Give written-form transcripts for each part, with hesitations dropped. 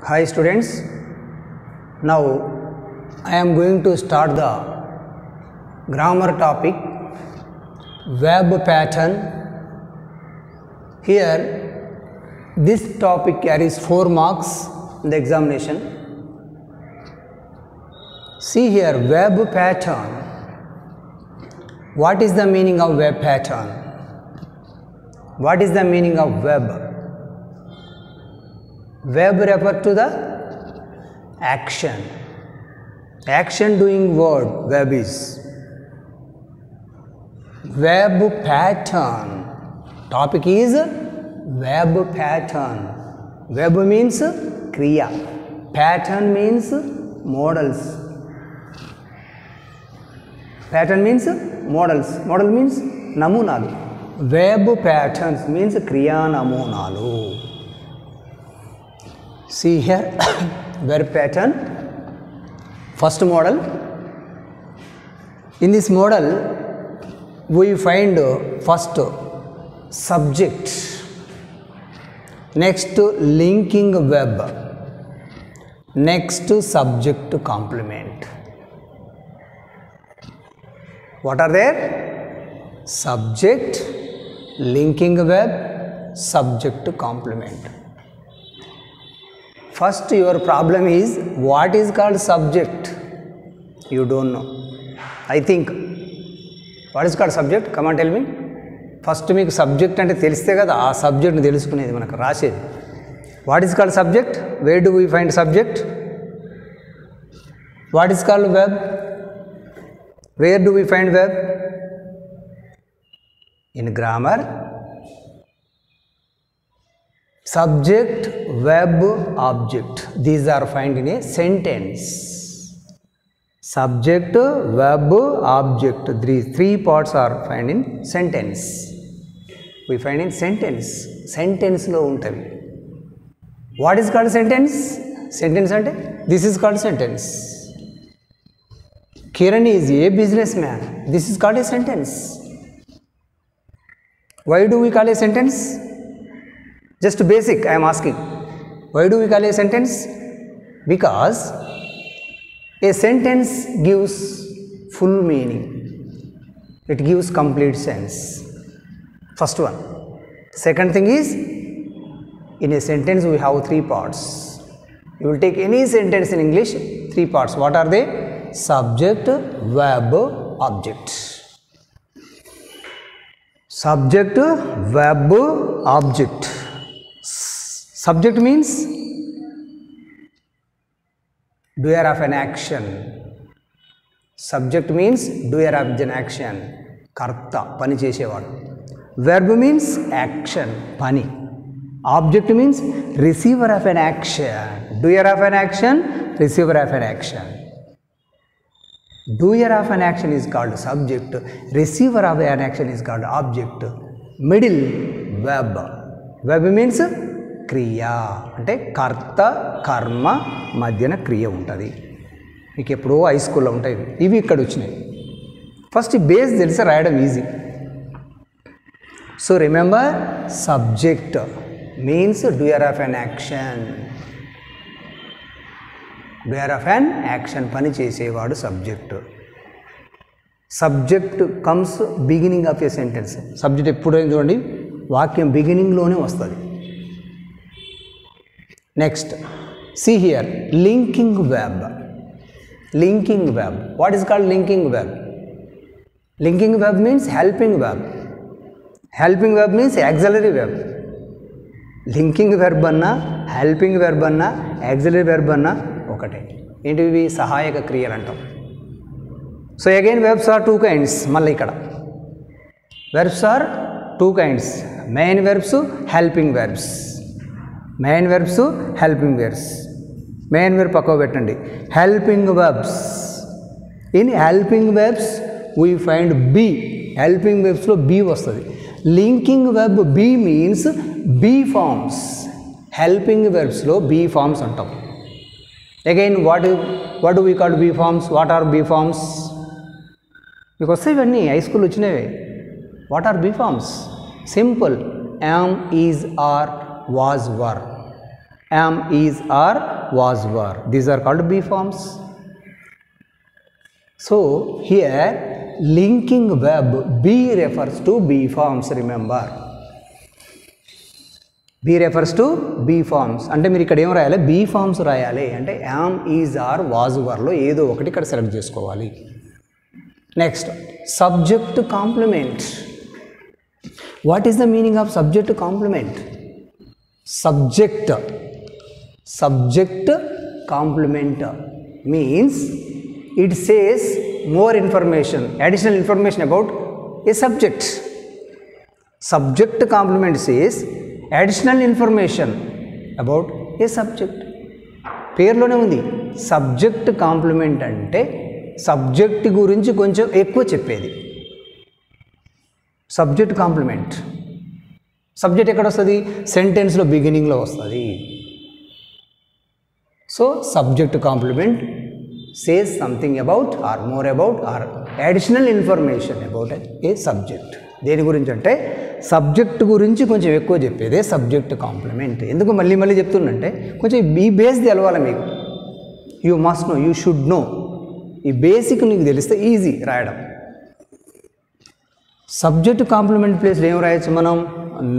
Hi students, now I am going to start the grammar topic verb pattern. Here this topic carries 4 marks in the examination. See here, verb pattern. What is the meaning of verb pattern? What is the meaning of verb? Verb refers to the action. Action doing word, verb is. Verb pattern. Topic is verb pattern. Verb means kriya. Pattern means models. Pattern means models. Model means namunalu. Verb patterns means kriya namunalu. See here, verb pattern. First model. In this model, we find first subject, next linking verb, next subject complement. What are there? Subject, linking verb, subject complement. First, your problem is what is called subject? You don't know. I think. What is called subject? Come on, tell me. First, మీకు subject అంటే తెలిస్తే కదా ఆ సబ్జెక్ట్ని తెలుసుకునేది మనకు రాసేది. What is called subject? Where do we find subject? What is called verb? Where do we find verb? In grammar. Subject, verb, object. These are found in a sentence. Subject, verb, object. These 3 parts are found in sentence. We find in sentence. Sentence lo untavi. What is called sentence? Sentence ante this is called sentence. Kiran is a businessman. This is called a sentence. Why do we call a sentence? Just basic, I am asking. Why do we call a sentence? Because a sentence gives full meaning. It gives complete sense. First one. Second thing is, in a sentence we have 3 parts. You will take any sentence in English, 3 parts. What are they? Subject, verb, object. Subject, verb, object. Subject means doer of an action. Subject means doer of an action. Karta, pani chesevadu. Verb means action, pani. Object means receiver of an action. Doer of an action, receiver of an action. Doer of an action is called subject. Receiver of an action is called object. Middle, verb. Verb means క్రియ అంటే కర్త కర్మ మధ్యన క్రియ ఉంటుంది. మీకు ఎప్పుడో high స్కూల్లో ఉంటాయి ఇవి ఇక్కడ వచ్చినాయి. ఫస్ట్ బేస్ తెలిసి రాయడం easy. So remember, subject means doer of an action. Doer of an action, పని చేసేవాడు subject. Subject comes beginning of a sentence. Subject ఎప్పుడైనా చూడండి వాక్యం బిగినింగ్లోనే వస్తుంది. Next, see here, linking verb. Linking verb. What is called linking verb? Linking verb means helping verb. Helping verb means auxiliary verb. Linking verb anna, helping verb anna, auxiliary verb anna ఒకటే. ఏంటివి? సహాయక క్రియలు అంటాం. So again verbs are 2 kinds. మళ్ళీ ఇక్కడ verbs are 2 kinds. Main verbs, helping verbs. Main verbs, helping verbs. Main verb పక్కకు పెట్టండి. Helping verbs. In helping verbs we find be. Helping వెర్బ్స్లో బీ వస్తుంది. Linking verb be means be forms. Helping వెర్బ్స్లో be forms అంటాం. Again what do we call be forms? What are be forms? మీకు వస్తాయి ఇవన్నీ, high school వచ్చినవి. What are be forms? Simple. am, is, are, was, were. Am, is, are, was, were. These are called be forms. So here linking verb be refers to be forms, remember. be refers to be forms. అంటే మీరు ఇక్కడ ఏం రాయాలి, be forms రాయాలి. అంటే am, is, are, was, were లో ఏదో ఒకటి ఇక్కడ సెలెక్ట్ చేసుకోవాలి. Next subject complement. What is the meaning of subject complement? Subject complement means it says more information, additional information about a subject. Subject complement says additional information about a subject. పేర్లోనే ఉంది. Subject complement అంటే subject గురించి కొంచెం ఎక్కువ చెప్పేది. Subject complement. Subject ఎక్కడ వస్తుంది? సెంటెన్స్లో బిగినింగ్లో వస్తుంది. So subject complement says something about or more about or additional information about a subject. దేని గురించి అంటే సబ్జెక్ట్ గురించి కొంచెం ఎక్కువ చెప్పేదే సబ్జెక్ట్ కాంప్లిమెంట్. ఎందుకు మళ్ళీ మళ్ళీ చెప్తుందంటే కొంచెం ఈ బేస్ తెలవాలి మీకు. You must know, you should know. ఈ బేసిక్ నీకు తెలిస్తే ఈజీ రాయడం. సబ్జెక్ట్ కాంప్లిమెంట్ ప్లేస్లో ఏం రాయొచ్చు మనం?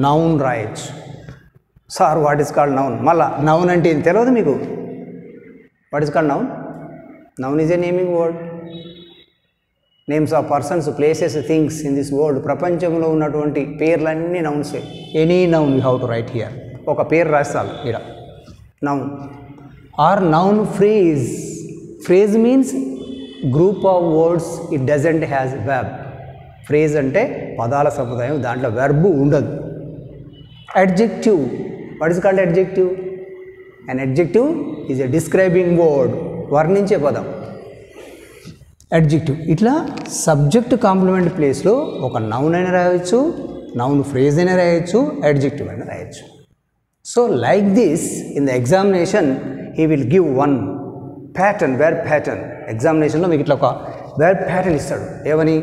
నౌన్ రాయొచ్చు. Sir what is called noun? మళ్ళా నౌన్ అంటే ఏం తెలియదు మీకు? What is called noun? Noun is a naming word. Names of persons, places, things in this world. ప్రపంచంలో ఉన్నటువంటి పేర్లన్నీ నౌన్సే. Any noun you have to write here. ఒక పేరు రాస్తాను ఇక్కడ, noun. Or noun phrase. Phrase means group of words, it doesn't has verb. Phrase అంటే పదాల సముదాయం, దాంట్లో వెర్బ్ ఉండదు. Adjective. What is called adjective? An adjective is a describing word, వర్ణించే పదం. అడ్జెక్టివ్. ఇట్లా సబ్జెక్ట్ కాంప్లిమెంట్ ప్లేస్లో ఒక నౌన్ అయినా రాయొచ్చు, నౌన్ ఫ్రేజ్ అయినా రాయొచ్చు, అడ్జెక్టివ్ అయినా రాయొచ్చు. So like this in the examination he will give one pattern, verb pattern. ఎగ్జామినేషన్లో మీకు ఇట్లా ఒక వెర్బ్ ప్యాటర్న్ ఇస్తాడు. ఏమని?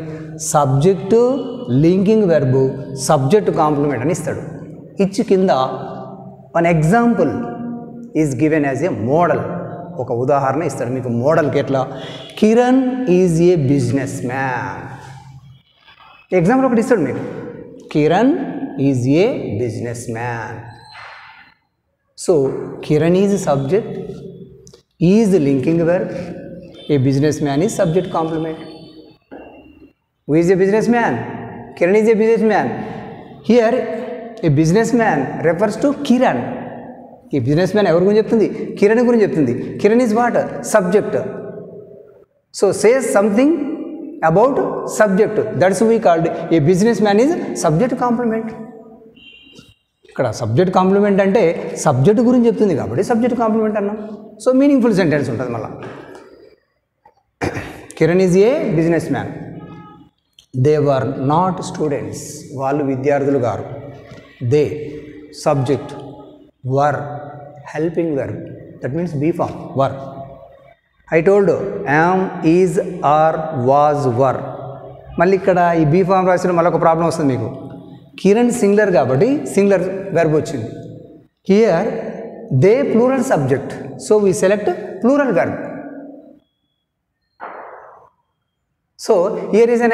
Subject, linking verb, subject complement అని ఇస్తాడు. ఇచ్చి కింద one example is given as a model. ఒక ఉదాహరణ ఇస్తాడు మీకు మోడల్కి. ఎట్లా? Kiran is a businessman. Example ఒకటి ఇస్తాడు మీకు. Kiran is a businessman. So Kiran is subject, is linking verb, a businessman is subject complement. Who is a businessman? Kiran is a businessman. Here a businessman refers to Kiran. ఈ businessman ఎవరి గురించి చెప్తుంది? కిరణ్ గురించి చెప్తుంది. Kiran is what? Subject. So says something about subject. That's we called a businessman is subject complement. ఇక్కడ subject complement అంటే subject గురించి చెప్తుంది కాబట్టి సబ్జెక్ట్ కాంప్లిమెంట్ అన్నాం. సో మీనింగ్ఫుల్ సెంటెన్స్ ఉంటుంది మళ్ళీ. Kiran is a businessman. They were not students. వాళ్ళు విద్యార్థులు గారు. They subject, were helping verb, that means be form, were. I told am, is, are, was, were. మళ్ళీ ఇక్కడ ఈ బీ ఫామ్ రాసిన మళ్ళీ ఒక ప్రాబ్లం వస్తుంది మీకు. కిరణ్ సింగులర్ కాబట్టి సింగులర్ వెర్బ్ వచ్చింది. Here they plural subject, so we select plural verb. So here is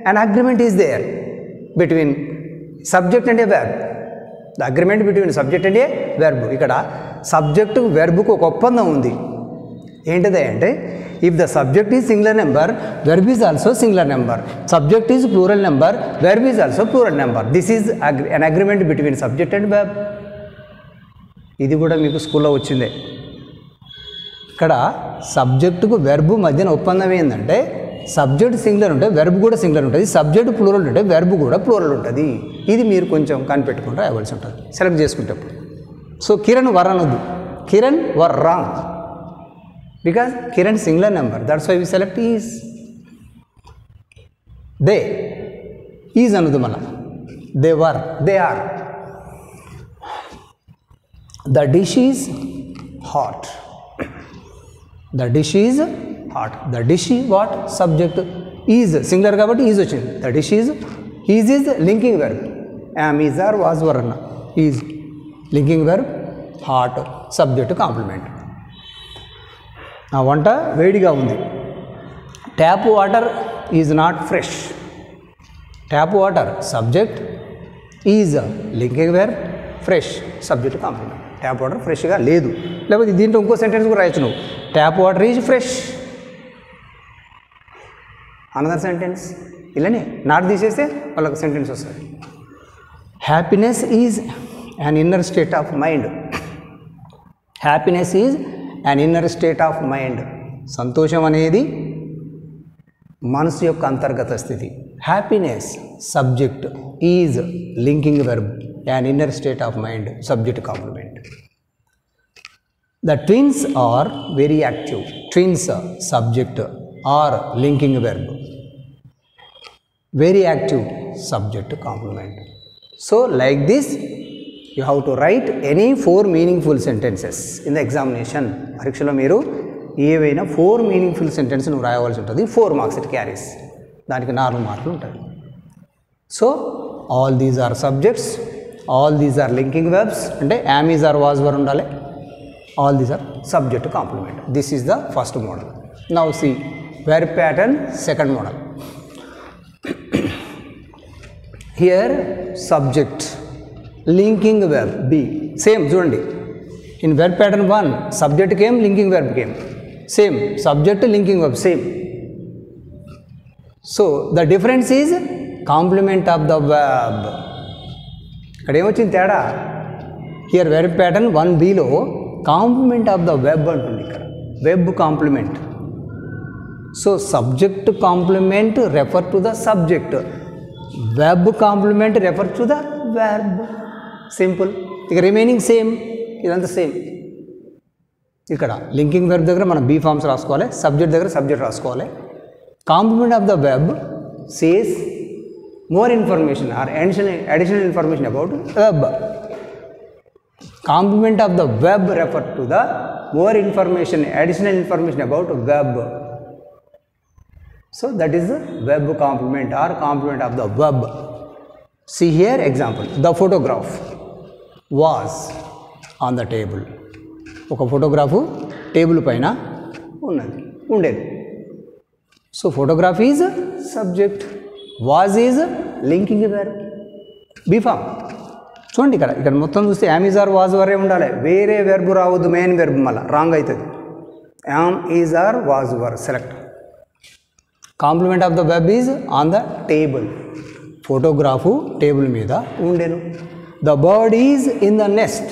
an agreement is there between subject and a verb. The agreement between subject and a verb. ఇక్కడ subject వెర్బ్కు ఒక ఒప్పందం ఉంది. ఏంటిది అంటే if the subject is singular number, verb is also singular number. Subject is plural number, verb is also plural number. This is an agreement between subject and verb. ఇది కూడా మీకు స్కూల్లో వచ్చిందే. ఇక్కడ సబ్జెక్టుకు వెర్బ్ మధ్యన ఒప్పందం ఏంటంటే సబ్జెక్ట్ సింగులర్ ఉంటే వెర్బ్ కూడా సింగులర్ ఉంటుంది, సబ్జెక్ట్ ప్లూరల్ ఉంటే వెర్బ్ కూడా ప్లూరల్ ఉంటుంది. ఇది మీరు కొంచెం కనిపెట్టుకుంటే రాయవలసి ఉంటుంది సెలెక్ట్ చేసుకుంటప్పుడు. సో కిరణ్ వర్ అనొద్దు, Kiran were wrong, because Kiran singular number, that's why we select is. They is అనొద్దు మళ్ళా, they were, they are. The dish is hot, the dish is hot. The dish what subject is singular కాబట్టి is వచ్చింది. The dish is, is is linking verb. Am, is, are, was, were అన్న is linking verb, hot subject complement. నా వంట వేడిగా ఉంది. Tap water is not fresh. Tap water subject, is linking verb, fresh subject complement. Tap water ఫ్రెష్గా లేదు. లేకపోతే దీంట్లో ఇంకో సెంటెన్స్ కూడా రాయొచ్చు నువ్వు, tap water is fresh. Another sentence ఇలానే నాట్ తీసేస్తే వాళ్ళకి సెంటెన్స్ వస్తుంది. Happiness is an inner state of mind. Happiness is an inner state of mind. సంతోషం అనేది మనసు యొక్క అంతర్గత స్థితి. Happiness subject, is linking verb, an inner state of mind subject complement. The twins are very active. Twins subject, are linking verb, very active subject complement. So like this you have to write any 4 meaningful sentences in the examination. పరీక్షలో మీరు ఏవైనా 4 meaningful sentences నువ్వు రాయవలసి ఉంటుంది. 4 marks it carries. దానికి 4 మార్కులు ఉంటాయి. So all these are subjects, all these are linking verbs. అంటే am, is, are, was, were ఉండాలి. All these are subject complement. This is the first model. Now see verb pattern, second model. Here subject, linking verb be same చూడండి. In verb pattern 1 subject came, linking verb came, same subject, linking verb same. So the difference is complement of the verb. ఇక్కడ ఏమొచ్చింది తేడా? Here verb pattern 1b లో complement of the verb అంటుంది. ఇక్కడ verb complement. So subject complement refer to the subject, verb complement refer to the verb. Simple. ఇక remaining same, ఇదంతా same. ఇక్కడ linking verb దగ్గర మనం బీ ఫార్మ్స్ రాసుకోవాలి, subject దగ్గర సబ్జెక్ట్ రాసుకోవాలి. Complement of the verb says more information or additional information about verb. Complement of the verb refer to the more information, additional information about verb. So that is the verb complement or complement of the verb. See here example. The photograph was on the table. ఒక photograph table పైన ఉండేది. So photograph is subject, was is linking verb, be form. చూడండి ఇక్కడ మొత్తం చూస్తే yam, is, are, was, వరే ఉండాలి. వేరే వెర్బ్ రావద్దు, మెయిన్ వెర్బ్ మళ్ళీ రాంగ్ అవుతుంది. Am, is, are, was, were select. Complement of the verb is on the table. Photograph table మీద ఉండెను. The bird is in the nest.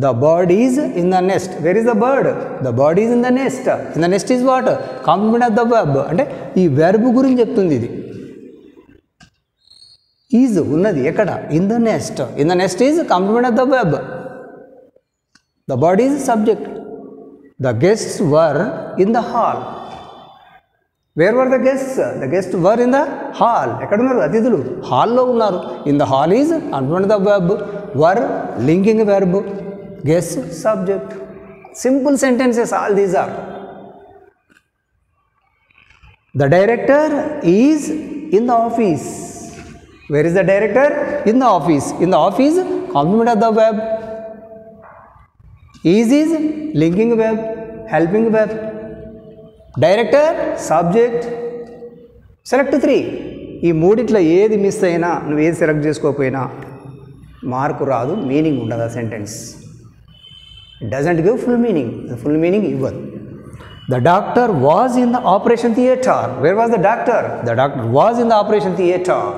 The bird is in the nest. Where is the bird? The bird is in the nest. In the nest is what? Complement of the verb. అంటే ఈ verb గురించి చెప్తుంది ఇది. Is ఉన్నది ఎక్కడ? In the nest. In the nest is complement of the verb. The bird is subject. The guests were in the hall. Where were the guests? The guest were in the hall. ఎక్కడున్నారు? అతిథులు హాల్లో ఉన్నారు. In the hall is complement the verb. Were linking verb, guest subject. Simple sentences all these are. The director is in the office. Where is the director? In the office. In the office complement of the verb. Is linking verb, helping verb. Director subject. Select 3. ఈ మూడిట్లో ఏది miss అయినా, నువ్వు ఏది select చేసుకోకపోయినా mark రాదు, meaning ఉండదు ఆ sentence. It doesn't give full meaning. Full meaning ఇవ్వదు. The doctor was in the operation theatre. Where was the doctor? The doctor was in the operation theatre.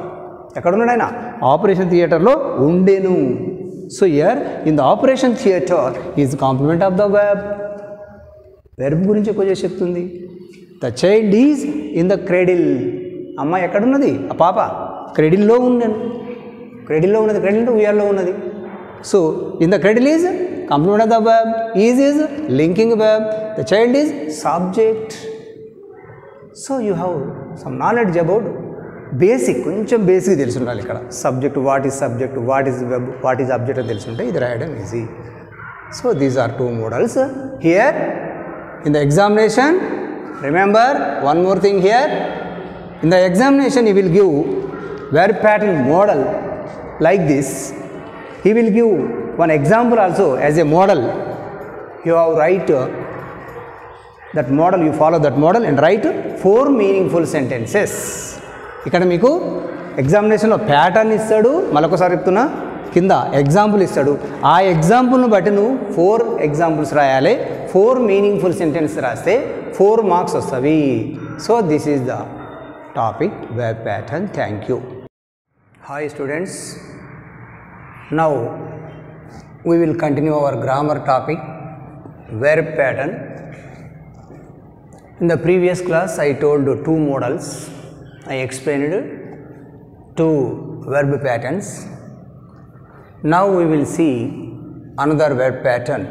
ఎక్కడున్నాడు ఆయన? ఆపరేషన్ థియేటర్లో ఉండేను. So here in the operation theatre is complement of the verb. Verb గురించి ఎక్కువ చేసి చెప్తుంది. The child is in the cradle. అమ్మాయి ఎక్కడున్నది? ఆ పాప క్రెడిల్లో ఉన్నాను. క్రెడిల్లో ఉన్నది. క్రెడిల్ అంటే ఉయ్యాల్లో ఉన్నది. So in the cradle is complement of the verb. Is linking verb. The child is subject. So you have some knowledge about basic, కొంచెం బేసిక్ తెలిసి ఉండాలి ఇక్కడ. Subject, what is subject, what is verb, what is object అని తెలిసి ఉంటే ఇది రాయడం easy. So these are 2 models here. In the examination, remember one more thing here. In the examination, he will give verb pattern model like this. He will give one example also as a model. You have write that model, you follow that model and right 4 meaningful sentences. ఇక్కడ మీకు ఎగ్జామినేషన్లో pattern ఇస్తాడు, మరొకసారి చెప్తున్నా, కింద example ఇస్తాడు. ఆ ఎగ్జాంపుల్ను బట్టి నువ్వు 4 ఎగ్జాంపుల్స్ రాయాలి. 4 మీనింగ్ఫుల్ సెంటెన్స్ రాస్తే 4 మార్క్స్ వస్తాయి. So this is the topic web pattern. Thank you. Hi students, now we will continue our grammar topic, verb pattern. In the previous class I told 2 models. I explained 2 verb patterns. Now we will see another verb pattern.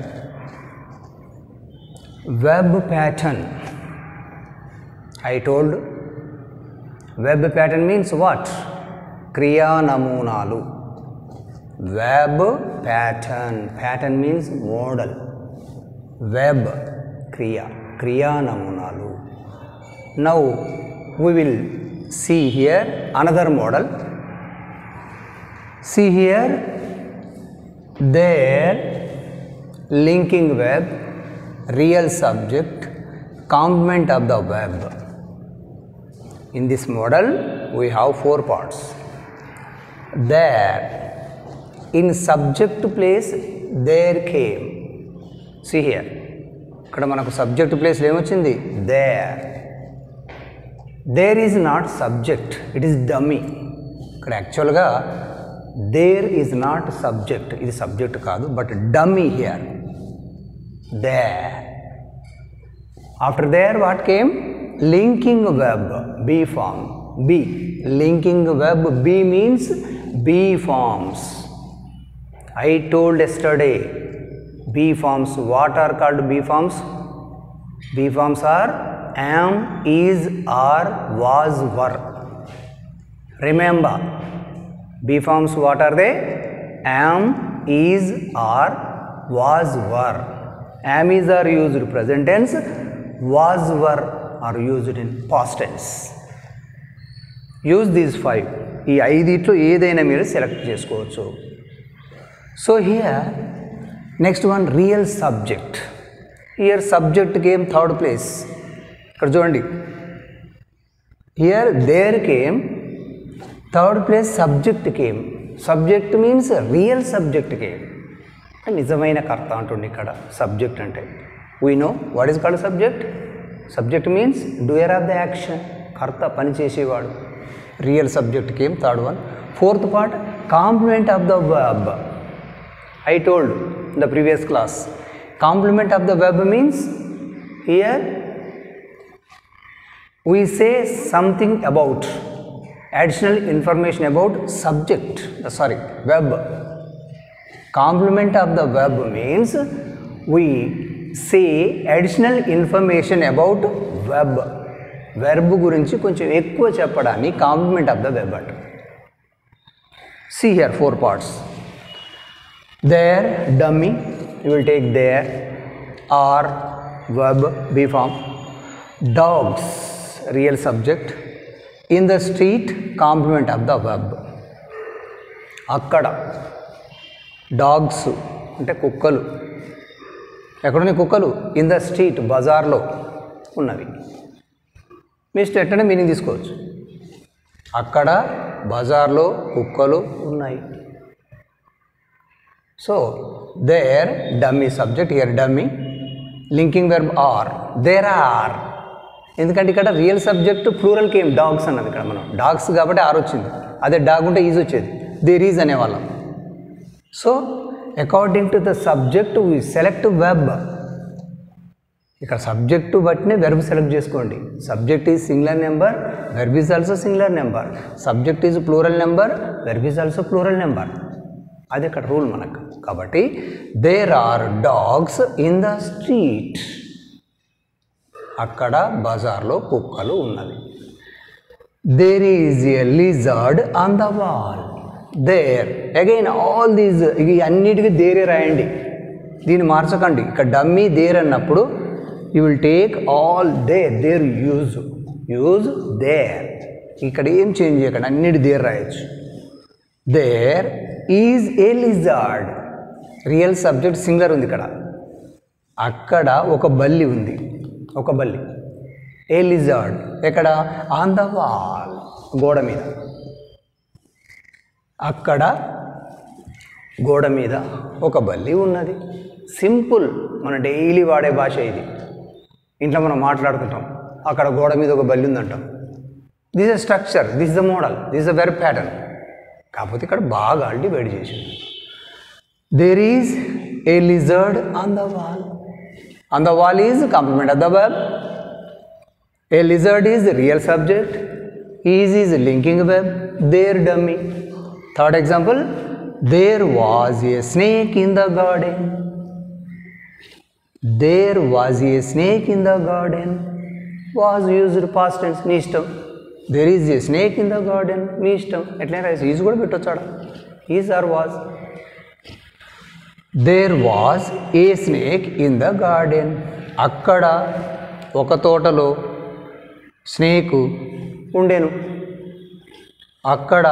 Verb pattern, I told verb pattern means what? Kriya namunalu. Verb pattern, pattern means model. Verb, kriya namunalu. Now we will see here another model. See here, there, linking verb, real subject, complement of the verb. In this model we have 4 parts. There, in subject place, there came. See here, ikkada manaku subject place lo em ochindi? There. There is not subject, it is dummy. Ikkada actual ga there is not subject, ఇది subject కాదు, but dummy here. There. After there what came? Linking verb, be form. Be, linking verb, be means be forms. I told yesterday, be forms, what are called be forms? Be forms are am, is, are, was, were. Remember, be forms what are they? Am, is, are, was, were. Am, is are used present tense, was, were are used in past tense. Use these 5. ఈ 5 ఏదైనా మీరు select చేసుకోవచ్చు. So here next one, real subject. Here subject came third place. ఇక్కడ చూడండి, here there came third place, subject came. Subject means real subject came. నిజమైన కర్త అంటుండే ఇక్కడ సబ్జెక్ట్ అంటే. We know what is called subject. Subject means doer of the action, కర్త, పని చేసేవాడు. Real subject came, third one. Fourth part, complement of the verb. I told in the previous class, complement of the verb means here we say something about, additional information about subject, verb. Complement of the verb means we say additional information about verb. Verb గురించి కొంచెం ఎక్కువ చెప్పడాన్ని complement of the verb అంటారు. See here 4 parts. There, dummy, you will take there. Are, verb, be form. Dogs, real subject. In the street, complement of the verb. Akkada, dogs అంటే కుక్కలు. ఎక్కడున్నాయి కుక్కలు? In the street, బజార్లో ఉన్నవి. మీరు ఎట్లనే meaning తీసుకోవచ్చు. అక్కడ బజార్లో కుక్కలు ఉన్నాయి. So there, dummy subject, here dummy, linking verb are. There are, ఎందుకంటే ఇక్కడ real subject plural came, dogs అన్నది. ఇక్కడ మనం డాగ్స్ కాబట్టి ఆర్ వచ్చింది, అదే డాగ్ ఉంటే ఈజ్ వచ్చేది, దేర్ ఈజ్ అనేవాళ్ళం. So according to the subject we select verb. ఇక్కడ సబ్జెక్టు బట్టినే వెర్బ్ సెలెక్ట్ చేసుకోండి. Subject is singular number, verb is also singular number. Subject is plural number, verb is also plural number. అది అక్కడ rule మనకు. కాబట్టి there are dogs in the street, అక్కడ బజార్లో కుక్కలు ఉన్నవి. There is a lizard on the wall. There again all these, ఇవి అన్నిటికీ దేరే రాయండి, దీన్ని మార్చకండి. ఇక్కడ డమ్మీ దేర్ అన్నప్పుడు you will take all there use there. ఇక్కడ ఏం చేంజ్ చేయకండి, అన్నిటి దేర్ రాయొచ్చు. There is a lizard, real subject singular ఉంది ఇక్కడ. అక్కడ ఒక బల్లి ఉంది. ఒక బల్లి. ఏ లిజర్డ్ ఎక్కడ? ఆన్ ద వాల్, గోడ మీద. అక్కడ గోడ మీద ఒక బల్లి ఉన్నది. సింపుల్, మన డైలీ వాడే భాష ఇది. ఇంట్లో మనం మాట్లాడుకుంటాం, అక్కడ గోడ మీద ఒక బల్లి ఉందంటాం. This is structure, this is the model, this is the verb pattern. కాకపోతే ఇక్కడ బాగా డివైడ్ చేసింది. There is a lizard on the wall. On the wall is complement of the verb. A lizard is real subject. Is linking verb. There dummy. Third example, there was a snake in the garden. There was a snake in the garden. Was used past tense, నీ ఇష్టం. There is a snake in the garden, నీ ఇష్టం. ఎట్లా రాసి is కూడా పెట్టొచ్చాడ, is are was. There was a snake in the garden. అక్కడ ఒక తోటలో స్నేక్ ఉండేను. అక్కడ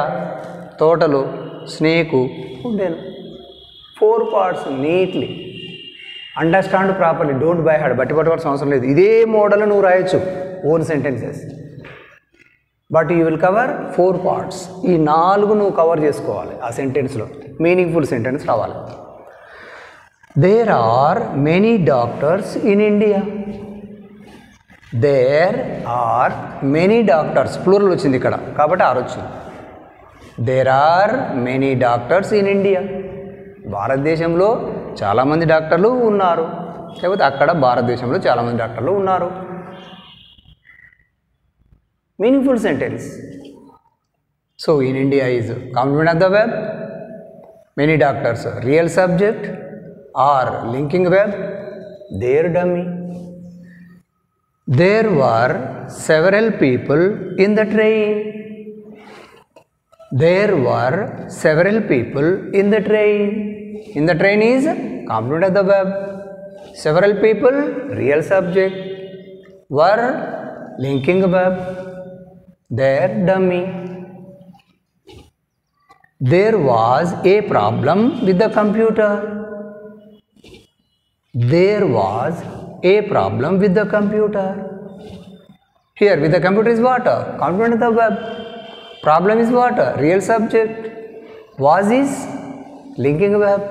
తోటలో స్నేకు ఉండేను. 4 parts neatly. Understand properly, don't by hard. బట్టి పట్టుకోవాల్సిన అవసరం లేదు. ఇదే మోడల్ నువ్వు రాయొచ్చు own sentences, but you will cover 4 parts. ఈ 4 నువ్వు కవర్ చేసుకోవాలి. ఆ సెంటెన్స్లో మీనింగ్ఫుల్ సెంటెన్స్ రావాలి. There are many doctors in India. There are many doctors, plural వచ్చింది ఇక్కడ కాబట్టి ఆర్ వచ్చింది. There are many doctors in India. భారతదేశంలో చాలామంది డాక్టర్లు ఉన్నారు. లేకపోతే అక్కడ భారతదేశంలో చాలామంది డాక్టర్లు ఉన్నారు. Meaningful sentence. So in India is complement of the verb. Many doctors real subject. Are linking verb. There dummy. There were several people in the train. There were several people in the train. In the train is complement of the verb. Several people, real subject. Were, linking verb. There, dummy. There was a problem with the computer. There was a problem with the computer. Here, with the computer is what? Complement of the verb. Problem is what? Real subject. Was is linking verb.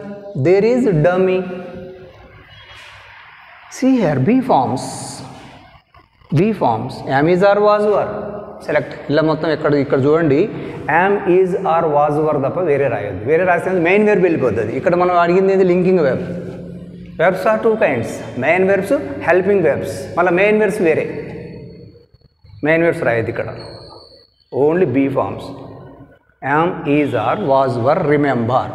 There is dummy. See here, B forms. B forms. Am, is, or, was, were. Select. ఇలా మొత్తం ఇక్కడ చూడండి. am, is, or, was, were తప్ప వేరే రాయొద్దు. వేరే రాస్తే main verb వెళ్ళిపోతుంది. ఇక్కడ మనం అడిగింది ఏంది? Linking verb. Verbs are 2 kinds. Main verbs, helping verbs. మళ్ళీ మెయిన్ వెర్బ్స్ వేరే. మెయిన్ వెర్బ్స్ రాయొద్దు ఇక్కడ. Only be forms. am, is, or, was, were, remember.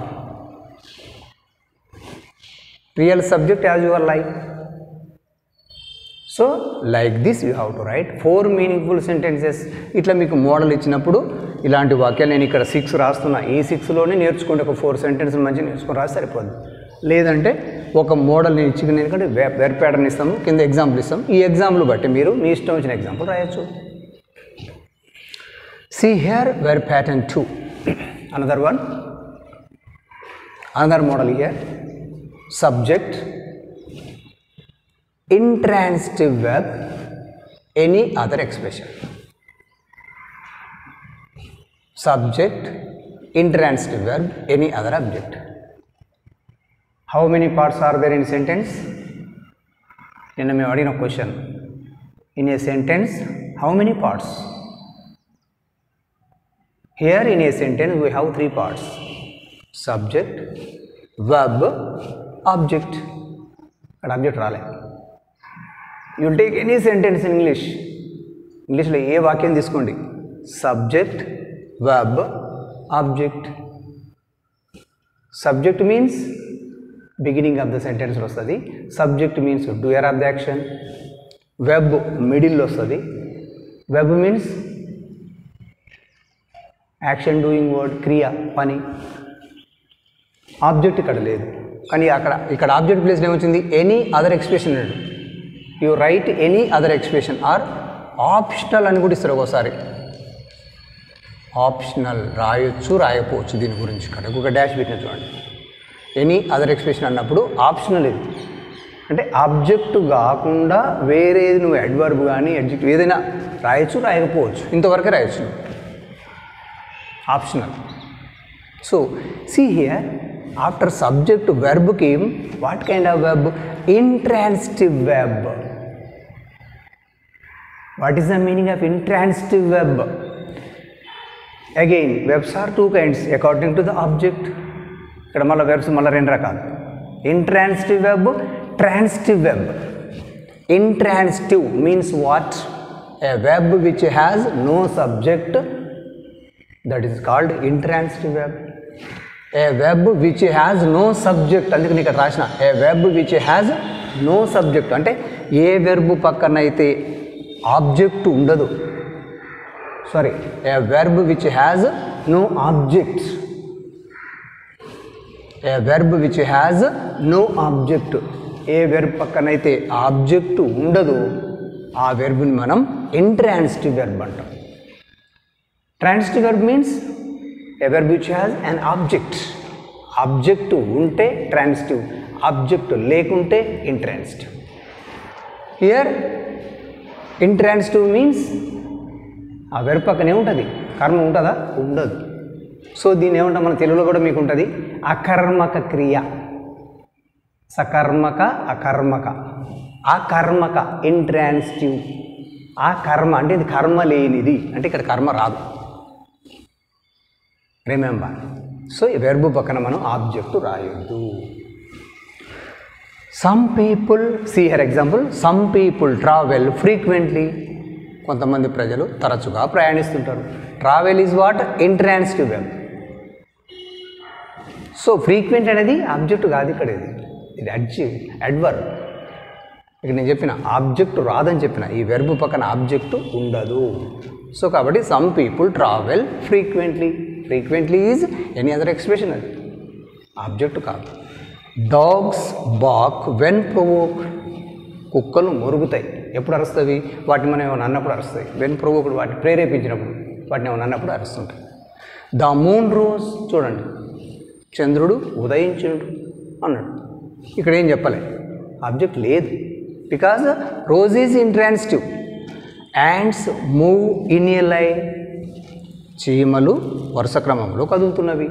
Real subject as your life. So like this you have to write 4 meaningful sentences. ఇట్లా మీకు model ఇచ్చినప్పుడు ఇలాంటి వాక్యాలు నేను ఇక్కడ 6 రాస్తున్నా. ఈ 6లోనే నేర్చుకోండి. ఒక 4 sentences మంచిగా నేర్చుకొని రాసి సరిపోద్ది. లేదంటే ఒక మోడల్ నేను ఇచ్చి ఎందుకంటే వెర్బ్ ప్యాటర్న్ ఇస్తాము, కింద ఎగ్జాంపుల్ ఇస్తాం. ఈ ఎగ్జాంపుల్ బట్టి మీరు మీ ఇష్టం వచ్చిన ఎగ్జాంపుల్ రాయొచ్చు. See here, verb pattern 2. Another one. Another model here. Subject, intransitive verb, any other expression. Subject, intransitive verb, any other object. How many parts are there in sentence? In a question. In a sentence, how many parts? Here in a sentence we have 3 parts. Subject, verb, object. But object rale. You will take any sentence in English. English lo ఏ వాక్యం తీసుకోండి. Subject, verb, object. Subject means beginning of the sentence వస్తుంది. Subject means doer of the action. Verb middle వస్తుంది. Verb means action, doing word, క్రియ, పని. Object ఇక్కడ లేదు, కానీ ఇక్కడ ఆబ్జెక్ట్ ప్లేస్లో ఏమొచ్చింది? Any other expression. You right any other expression are optional అని కూడా ఇస్తారు ఒకసారి. ఆప్షనల్ రాయొచ్చు, రాయకపోవచ్చు. దీని గురించి ఇక్కడ ఒక డాష్ పెట్టిన చూడండి. ఎనీ అదర్ ఎక్స్ప్రెషన్ అన్నప్పుడు ఆప్షనల్ ఇది. అంటే ఆబ్జెక్ట్ కాకుండా వేరేది నువ్వు అడ్వర్బ్ కానీ అడ్జెక్టివ్ ఏదైనా రాయొచ్చు, రాయకపోవచ్చు, ఇంతవరకే రాయొచ్చు, optional. So see here after subject verb came what kind of verb? Intransitive verb. What is the meaning of intransitive verb? Again verbs are two kinds according to the object. ఇక్కడ మళ్ళీ verbs మళ్ళీ రెండు రకాలు, intransitive verb, transitive verb. Intransitive means what? A verb which has no subject, that is called intransitive verb. A verb which has no subject, అందుకని ఇక్కడ రాసిన a verb which has no subject అంటే ఏ verb పక్కన అయితే object ఉండదు, sorry, a verb which has no object, a verb which has no object, A verb పక్కన అయితే object ఉండదు ఆ వెర్బ్ని మనం ఇంట్రాన్సిటివ్ వెర్బ్ అంటాం. Transitive verb means A verb which has an object. Object ఉంటే ట్రాన్సిటివ్, ఆబ్జెక్ట్ లేకుంటే intransitive. Here intransitive means ఆ verb పక్కనే ఉంటుంది, కర్మ ఉంటుందా? ఉండదు. సో దీన్ని ఏమంటాం మన తెలుగులో కూడా మీకు ఉంటుంది, అకర్మక క్రియ. సకర్మక, అకర్మక, అకర్మక, ఇంట్రాన్సిటివ్. ఆ కర్మ అంటే ఇది కర్మ లేనిది, అంటే ఇక్కడ కర్మ రాదు. రిమెంబర్. సో ఈ వెర్బ్ పక్కన మనం ఆబ్జెక్ట్ రాయొద్దు. Some people, see here example, some people travel frequently. కొంతమంది ప్రజలు తరచుగా ప్రయాణిస్తుంటారు. Travel is what? Intransitive verb. So frequent అనేది ఆబ్జెక్ట్ కాదు, ఇక్కడ ఇది అడ్వర్బ్. ఇక్కడ నేను చెప్పిన ఆబ్జెక్ట్ రాదని చెప్పిన, ఈ వెర్బ్ పక్కన ఆబ్జెక్ట్ ఉండదు. సో కాబట్టి some people travel frequently. Frequently is any other expression, అది ఆబ్జెక్ట్ కాదు. Dogs bark when provoked. కుక్కలు మొరుగుతాయి. ఎప్పుడు అరుస్తాయి? వాటిని మనం ఏమైనా అన్నప్పుడు అరుస్తాయి. వెన్ ప్రొవోక్డ్, వాటిని ప్రేరేపించినప్పుడు, వాటిని ఏమైనా అన్నప్పుడు అరుస్తుంటాయి. ద మూన్ రోజ్, చూడండి, చంద్రుడు ఉదయించుడు అన్నాడు. ఇక్కడ ఏం చెప్పలే, ఆబ్జెక్ట్ లేదు. Because rose is intransitive. Ants move in a line. చీమలు వరుస క్రమంలో కదులుతున్నవి.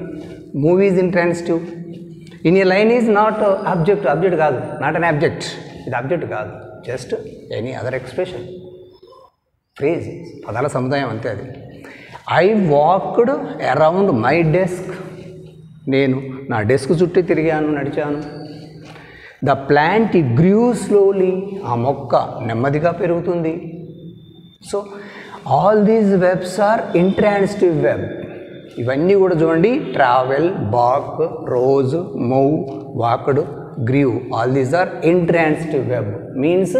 Move is intransitive. In a line is not object. Object కాదు, నాట్ అన్ ఆబ్జెక్ట్. ఇది ఆబ్జెక్ట్ కాదు, just any other expression, phrase, పదాల సముదాయం అంతే అది. I walked around my desk. నేను నా డెస్క్ చుట్టూ తిరిగాను, నడిచాను. The plant grew slowly. ఆ మొక్క నెమ్మదిగా పెరుగుతుంది. So all these verbs are intransitive verb. ఇవన్నీ కూడా చూడండి, travel, bark, rose, move, walked, grew, all these are intransitive verb. Means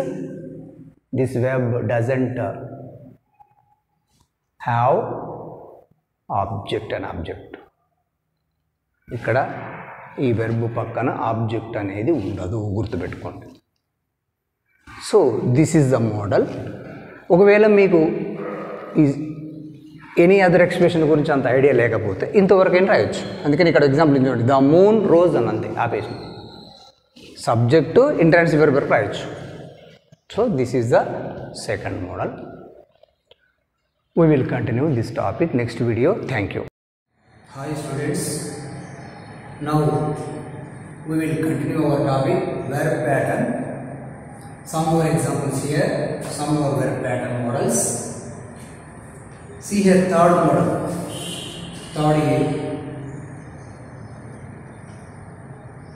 this verb doesn't have object and object. ఇక్కడ ఈ వెర్బ్ పక్కన ఆబ్జెక్ట్ అనేది ఉండదు, గుర్తుపెట్టుకోండి. So this is the model. ఒకవేళ మీకు ఈ ఎనీ అదర్ ఎక్స్ప్రెషన్ గురించి అంత ఐడియా లేకపోతే ఇంతవరకైనా రాయొచ్చు. అందుకని ఇక్కడ ఎగ్జాంపుల్ చూడండి, ద మూన్ రోజ్ అని అంతే, ఆపేసి సబ్జెక్టు ఇంట్రాన్సిటివ్ వెర్బ్ వరకు రాయొచ్చు. So this is the second model. We will continue this topic next video. Thank you. Hi students. Now we will continue our topic verb pattern. Some more examples here, some more verb pattern models. See here, third model. Third here.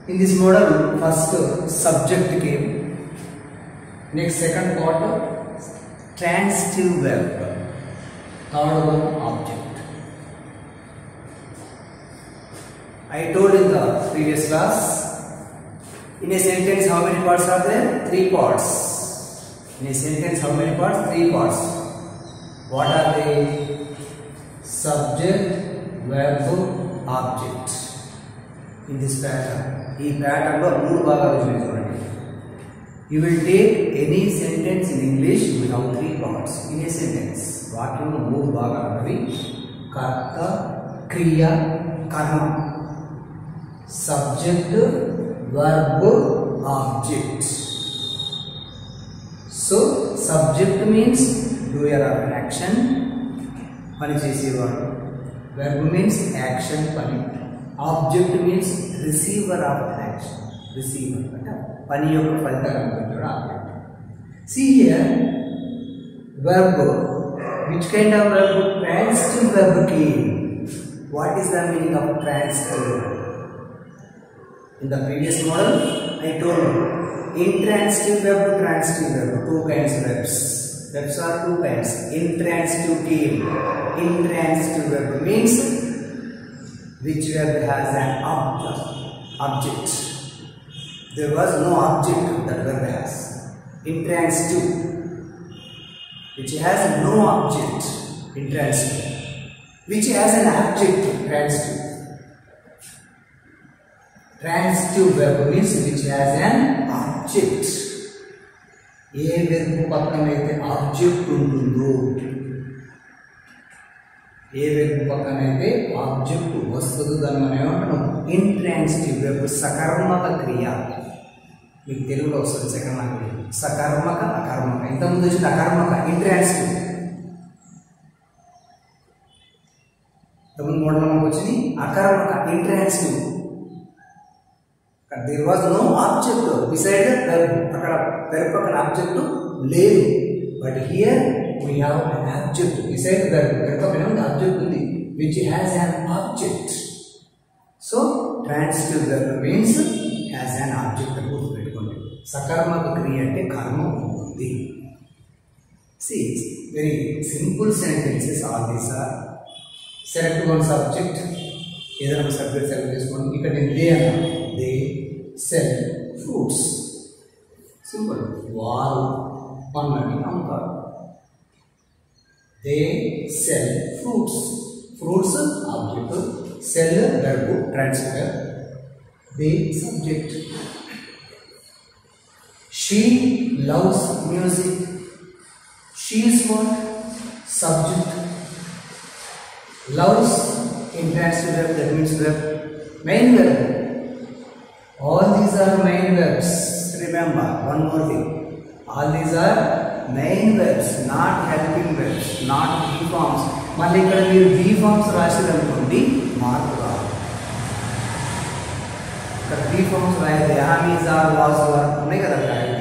In this model, first subject came. Next second part, transitive verb. Third one, object. I told in the previous class, in a sentence how many parts are there? 3 parts. In a sentence how many parts? 3 parts. What are they? Subject, verb, object. In this pattern. This pattern lo 3 bhagalu chudandi. You will take any sentence in English, you will have 3 parts. In a sentence. వాక్యంలో 3 భాగాలు ఉన్నవి. కర్త, క్రియ, కర్మ. Subject, verb, object. So subject means doer of an action, pani chesevaadu. Verb means action pani. Object means receiver of an action, receiver anta pani yokka phalitam antaru object. See here, verb, which kind of verb? Transitive verb came. What is the meaning of transitive? In the previous model I told you, intransitive verb, transitive verb, two kinds of verbs. Verbs are two kinds. Intransitive came. Intransitive verb means which verb has an object. There was no object that verb has. Intransitive, which has no object. Intransitive, which has an object. Transitive. Transitive verb means which has an object. A verb పక్కన అయితే object ఉంటుందో, ఏ verb పక్కన అయితే object వస్తుందో దాన్ని మనం ఏమంటున్నాం? Intransitive verb, సకర్మక క్రియ. మీకు తెలుగులో వస్తుంది సకర్మక క్రియ, సకర్మక అకర్మక. ఇంతకుముందు వచ్చింది అకర్మక, ఇంట్రాన్సిటివ్. ఇంతకుముందు మోడల్ మనకు వచ్చింది అకర్మక, intransitive. There was no object beside the verb. అక్కడ verb పక్కన object లేదు. But here we have an object beside the verb. verb పక్కన ఉంది object ఉంది, which has an object. So transitive verb means has an object. గుర్తుపెట్టుకోండి. సకర్మక క్రియ అంటే కర్మ ఉంటుంది. See, very simple sentences. All these are. Select one subject. ఏదైనా ఒక సబ్జెక్ట్ సెలెక్ట్ చేసుకోండి. ఇక్కడ నేను దే అన్నా. They sell fruits. Simple. వారు పన్నని అమ్ముతారు. They sell fruits. Fruits object, sell verb, transfer. They subject. She loves music. She is what? Subject. Loves intransitive verb, that means verb. Main verb. All these are main verbs. Remember one more thing. All these are main verbs, not helping verbs, not B forms. మళ్ళీ ఇక్కడ మీరు B forms రాశారనుకోండి మార్పు రాదు. ఇక్కడ B forms రాయాలి. am, is, are, was, were ఉన్నాయి కదా, రాయాలి.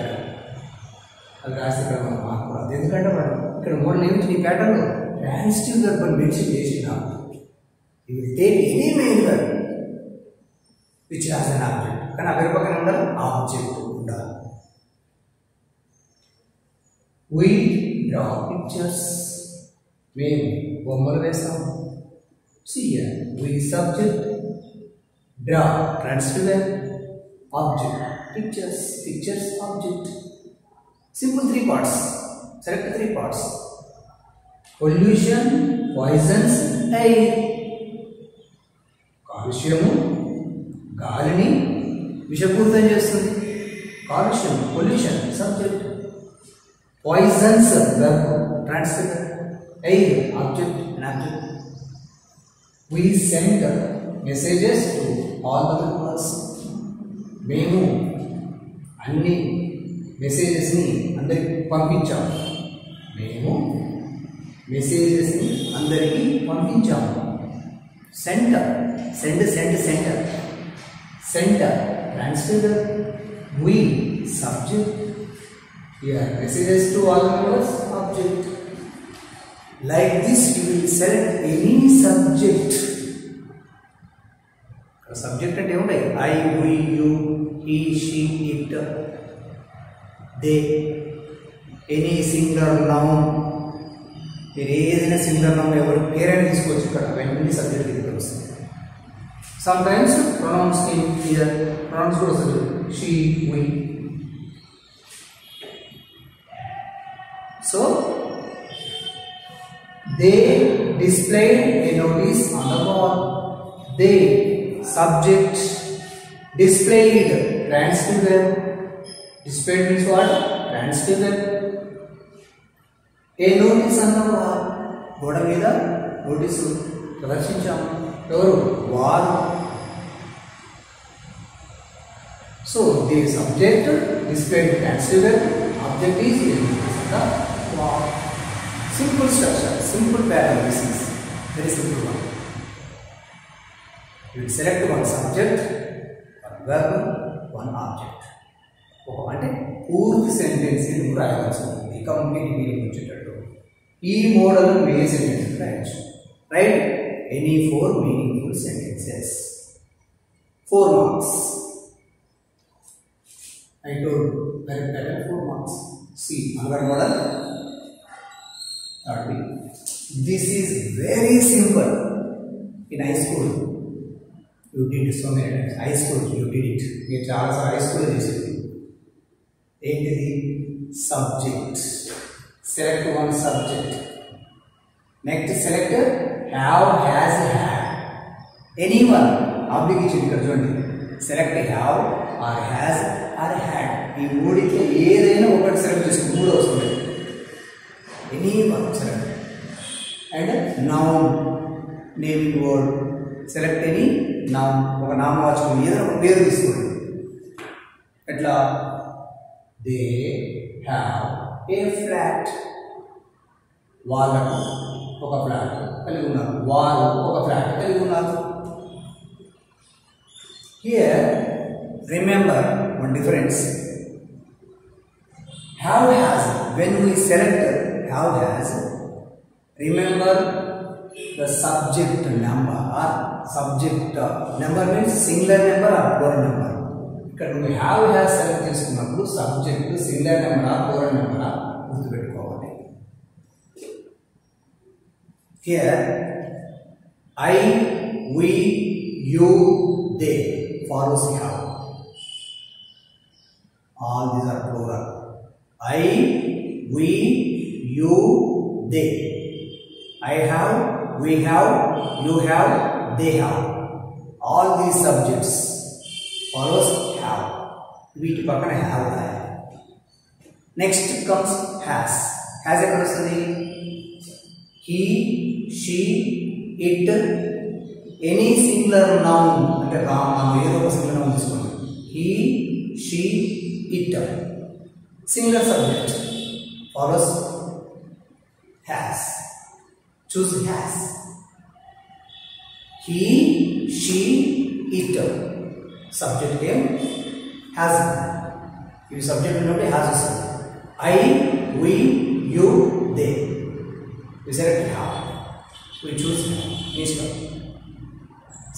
అది రాస్తే ఇక్కడ మనకు మార్పు రాదు. ఎందుకంటే మనం ఇక్కడ మోడల్ ఏమిటి ఈ ప్యాటర్న్లో ట్రాన్సిటివ్ verb అని మెన్షన్ చేసినా you will take any main verb which has an object. కానీ ఆ verb పక్కన ఉండాలి, ఆబ్జెక్ట్ ఉండాలి. We draw pictures. మేము బొమ్మలు వేస్తాం. See here, we subject, draw, transitive verb, object, pictures, pictures, object. Simple three parts. Select three parts. Pollution, poisons, air. కాలుష్యము గాలిని విషపూరితం చేస్తుంది. కాలుష్యం, pollution, subject. Poisons verb, transitive. Air object, an object. We send messages to all the peoples. మేము అన్ని మెసేజెస్ని అందరికి పంపించాము. మేము మెసేజెస్ని అందరికి పంపించాము. Sender, send, sender, translator. We, subject. Here messages to all members, object. Like this you will select any subject. Subject అంటే ఏముంటాయి? I, we, you, he, she, it, they, any singular noun. మీరు ఏదైనా singular noun ఎవరు పేరైనా తీసుకోవచ్చు. ఇక్కడ అవన్నీ subject ఇక్కడ వస్తుంది. Sometimes pronouns here pronouns కూడా వస్తుంది. She, we. So they displayed a notice on the wall. They, subject, displayed, transitive verb. Displayed means what? Transitive verb. A notice అన్నవా, గోడ మీద నోటీసు ప్రదర్శించాము. ఎవరు? వారు. So the subject, displayed, transitive, Object is the wow. Simple structure, simple pattern. This is very simple one. You select one subject, one verb, one object. అంటే పూర్తి sentence ని రాయవచ్చు. కంప్లీట్ మీనింగ్ వచ్చేటట్టు ఈ మోడల్ ఏ sentence రాయొచ్చు. Right any 4 meaningful sentences 4 marks. I told correct pattern 4 marks. See another model. This is very simple. In high school you did it so many times. High school you did it. You చాలా high school చేసేది. ఏంటిది? Subject. Select one subject. Next select have, has, had. Anyone. Obligation ఇక్కడ చూడండి. Select have or has or had. ఈ మూడిట్లో ఏదైనా ఒకటి select చేసుకో. మూడు వస్తుంది. Anyone select. And noun. Naming word. Select any noun. ఒక నామవాచకం ఏదైనా ఒక పేరు తీసుకోండి. ఎట్లా? They have a flat. వాళ్ళకు ఒక ఫ్లాట్ కలిగి ఉన్నారు. వాళ్ళు ఒక ఫ్లాట్ కలిగి ఉన్నారు. Here remember one difference. Have, has. When we select have, has, remember the subject number. Subject number means singular number or plural number. ఇక్కడ నువ్వు హ్యావ్ హ్యాస్ సెలెక్ట్ చేసుకున్నప్పుడు సబ్జెక్ట్ సింగులర్ నెంబరా ప్లూరల్ నెంబరా గుర్తుపెట్టుకోవాలి. Here I, we, you, they follows have. All these are plural. I, we, you, they. I have, we have, you have, they have. All these subjects follows have. వీటి పక్కన have రాయాలి. Next comes has. has ఎక్కడ వస్తుంది? he, she, it, any singular noun అంటే మనం ఏదో ఒక singular noun తీసుకోండి. he, she, it. Singular subject follows has. Choose has. he, she, it. Subject ఏం has. ఇవి సబ్జెక్ట్ ఉన్నప్పుడు has వస్తుంది. I, we, you, they. We select have. We choose ఇష్టం.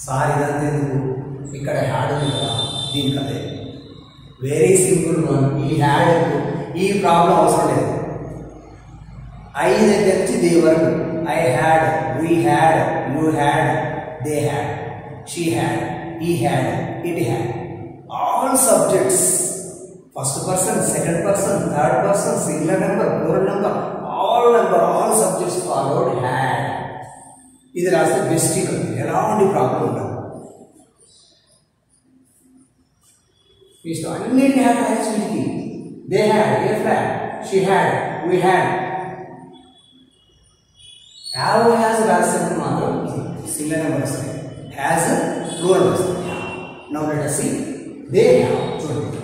సార్ ఇదంతా ఎందుకు? ఇక్కడ హ్యాడ్ ఉంది కదా, దీనికి అదే వెరీ సింపుల్ వన్. ఈ హ్యాడ్ ఈ ప్రాబ్లం అవసరం లేదు. ఐ దగ్గర నుంచి దే వరకు I had, we had, you had, they had, she had, he had, it had. All subjects, first person, second person, third person, singular number, plural number, all subjects followed had. ఇది రాస్తే best. ఎలాంటి problem ఉండదు. అన్నిటికీ had రాయొచ్చు. వీటికి they had, A flat, she had, we had. Have has రాసేది మాత్రం singular number వస్తాయి. హ్యాస్ plural వస్తుంది. Now let us see. They have. చూడండి.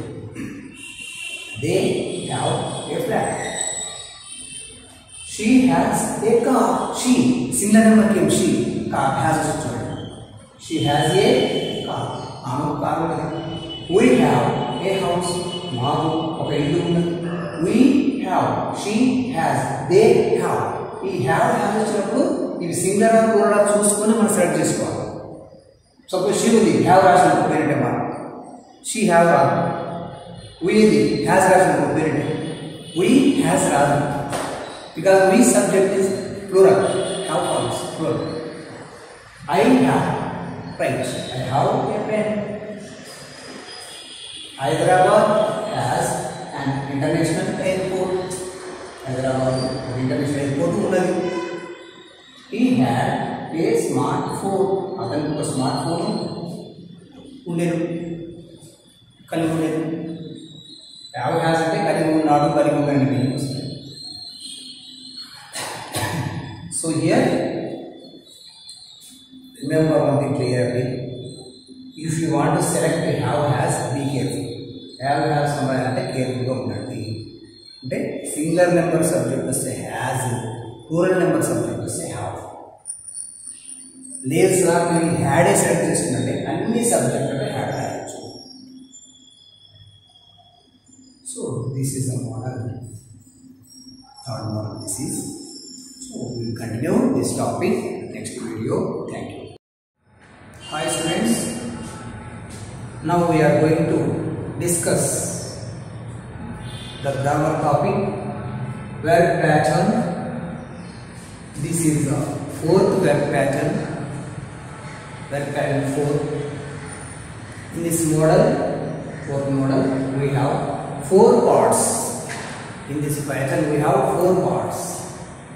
They have a flat. She has a car. She singular number came. She car has చూడండి. She has a car. ఆమె car ఉంది. We have a house. మాకు ఒక ఇల్లు ఉంది. We have. She has. They have. ఈ have వచ్చినప్పుడు ఇవి సింగులర్ ప్లూరల్ చూసుకొని మనం సెలెక్ట్ చేసుకోవాలి. Suppose she ఉంది, have రాసిన పేరెంట్ అమ్మా. She have రాదు. We ఉంది, has రాసిన పేరెంట్. We has రాదు. Because we subject is plural. Have follows plural. I have. Right. I have a pen. Hyderabad has an international airport. Hyderabad international airport ఉన్నది. He had a smartphone. అతనికి ఒక smart phone ఉండేది, కలిగి ఉండేది. Have has అంటే కలిగి ఉన్నాడు, కలిగి ఉందని మీనింగ్ వస్తుంది. So here remember one thing clearly. If you want to select have has, be careful. Have has అంటే కేర్ఫుల్గా ఉండండి. అంటే సింగులర్ నెంబర్ సబ్జెక్ట్ వస్తే హ్యాజ్, ప్లూరల్ నెంబర్ సబ్జెక్ట్ వస్తే హ్యావ్. లేదు సార్ నేను హ్యాడే సెలెక్ట్ చేసుకున్నట్టే అన్ని సబ్జెక్ట్ అంటే హ్యాడ్ రాయొచ్చు. So this is the model, third model this is. So we will continue this topic next video. Thank you. Hi students, now we are going to discuss the grammar topic, verb pattern. This is the fourth verb pattern 4. In this model, fourth model, we have 4 parts. In this pattern we have 4 parts.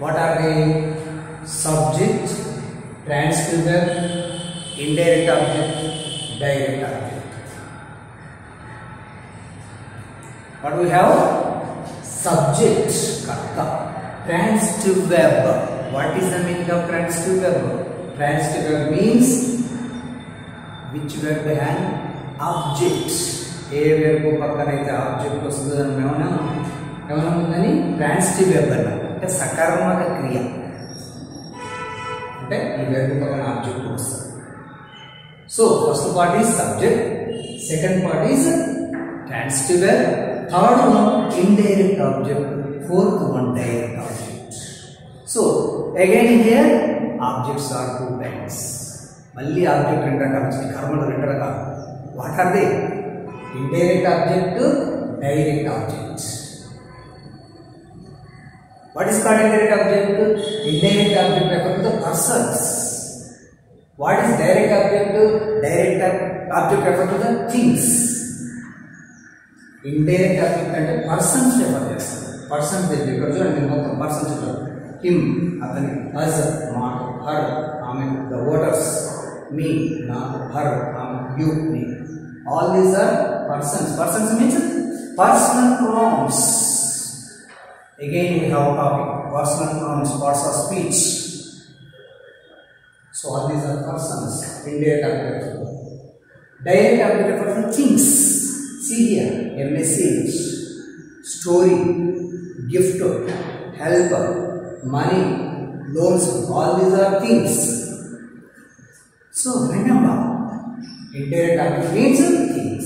What are they? Subject, transitive verb, indirect object, direct object. What we have? Subject, karta. Transitive verb. What is the meaning of transitive verb? Transitive verb means which verb behind object. A verb పక్కన అయితే object వస్తుందో ఏమన్నా ఉందని transitive verb అన్నారు. అంటే సకర్మక క్రియ, అంటే ఈ వెర్బ్ పక్కన ఆబ్జెక్ట్ వస్తుంది. So first part is subject, second part is transitive verb, third one indirect object, fourth one direct object. So again here objects are 2 types. మళ్ళీ ఆబ్జెక్ట్ 2 రకాలు వచ్చినాయి, కర్మలు 2 రకాలు. What are they? Indirect object, direct object. What is called indirect object? Indirect object refers to the persons. What is direct object? Direct object refers to the things. Indirect object అంటే persons refer చేస్తారు. Persons ఇక్కడ చూడండి, మొత్తం persons ఉంటారు. Him అతని, us మాకు, her ఆమె, the voters me నాకు, her ఆమె, you me. All these are persons. Persons means personal pronouns. Again we have a topic, personal pronouns, parts of speech. So all these are persons. Indirect object. Direct object refers to things. See here, a message, story, gift, helper, money, loans, all these are things. So remember, indirect object means things.